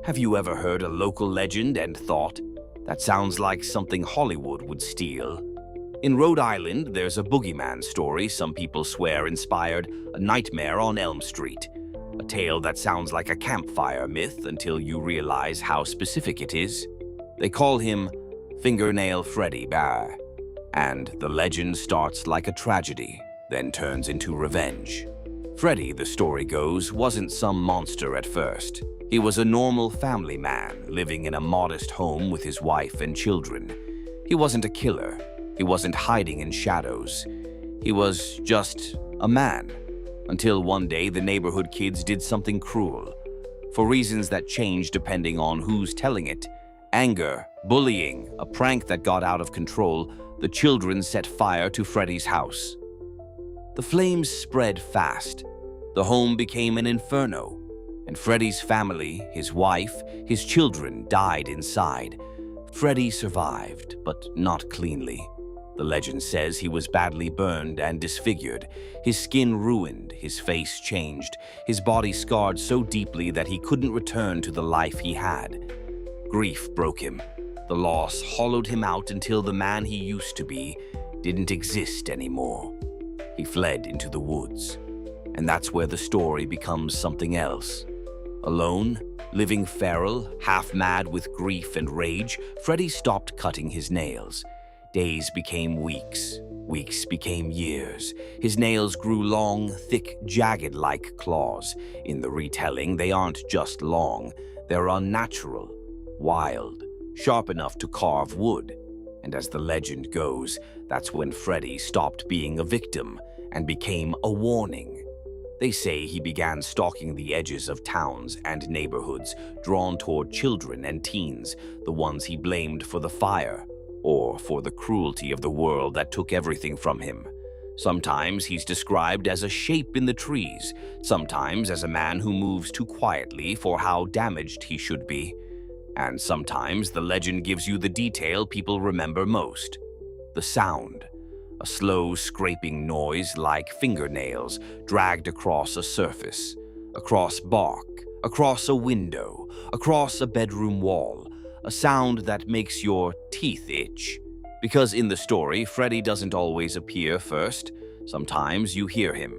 Have you ever heard a local legend and thought, that sounds like something Hollywood would steal? In Rhode Island, there's a boogeyman story some people swear inspired A Nightmare on Elm Street. A tale that sounds like a campfire myth until you realize how specific it is. They call him Fingernail Freddy, and the legend starts like a tragedy, then turns into revenge. Freddy, the story goes, wasn't some monster at first. He was a normal family man living in a modest home with his wife and children. He wasn't a killer. He wasn't hiding in shadows. He was just a man. Until one day the neighborhood kids did something cruel. For reasons that change depending on who's telling it. Anger, bullying, a prank that got out of control, the children set fire to Freddy's house. The flames spread fast. The home became an inferno. And Freddy's family, his wife, his children died inside. Freddy survived, but not cleanly. The legend says he was badly burned and disfigured, his skin ruined, his face changed, his body scarred so deeply that he couldn't return to the life he had. Grief broke him. The loss hollowed him out until the man he used to be didn't exist anymore. He fled into the woods. And that's where the story becomes something else. Alone, living feral, half-mad with grief and rage, Freddy stopped cutting his nails. Days became weeks. Weeks became years. His nails grew long, thick, jagged like claws. In the retelling, they aren't just long. They're unnatural, wild, sharp enough to carve wood. And as the legend goes, that's when Freddy stopped being a victim and became a warning. They say he began stalking the edges of towns and neighborhoods, drawn toward children and teens, the ones he blamed for the fire, or for the cruelty of the world that took everything from him. Sometimes he's described as a shape in the trees, sometimes as a man who moves too quietly for how damaged he should be. And sometimes the legend gives you the detail people remember most: the sound. A slow scraping noise like fingernails dragged across a surface, across bark, across a window, across a bedroom wall, a sound that makes your teeth itch. Because in the story, Freddy doesn't always appear first. Sometimes you hear him,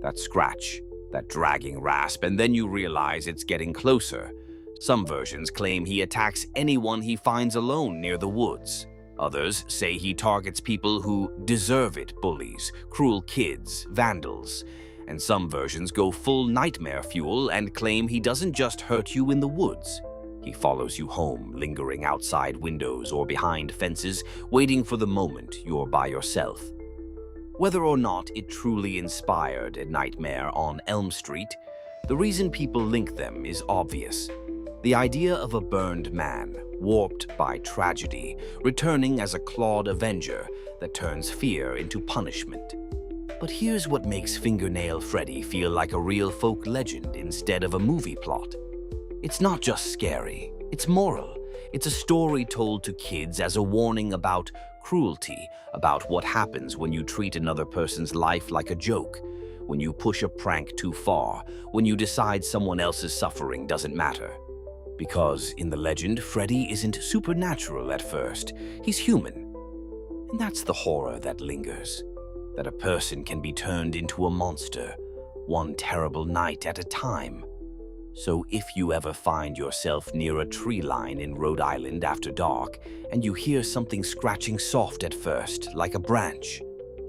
that scratch, that dragging rasp, and then you realize it's getting closer. Some versions claim he attacks anyone he finds alone near the woods. Others say he targets people who deserve it, bullies, cruel kids, vandals. And some versions go full nightmare fuel and claim he doesn't just hurt you in the woods. He follows you home, lingering outside windows or behind fences, waiting for the moment you're by yourself. Whether or not it truly inspired A Nightmare on Elm Street, the reason people link them is obvious. The idea of a burned man, warped by tragedy, returning as a clawed avenger that turns fear into punishment. But here's what makes Fingernail Freddy feel like a real folk legend instead of a movie plot. It's not just scary, it's moral. It's a story told to kids as a warning about cruelty, about what happens when you treat another person's life like a joke, when you push a prank too far, when you decide someone else's suffering doesn't matter. Because in the legend, Freddy isn't supernatural at first, he's human. And that's the horror that lingers, that a person can be turned into a monster, one terrible night at a time. So if you ever find yourself near a tree line in Rhode Island after dark, and you hear something scratching soft at first, like a branch,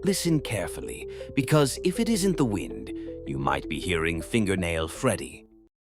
listen carefully, because if it isn't the wind, you might be hearing Fingernail Freddy.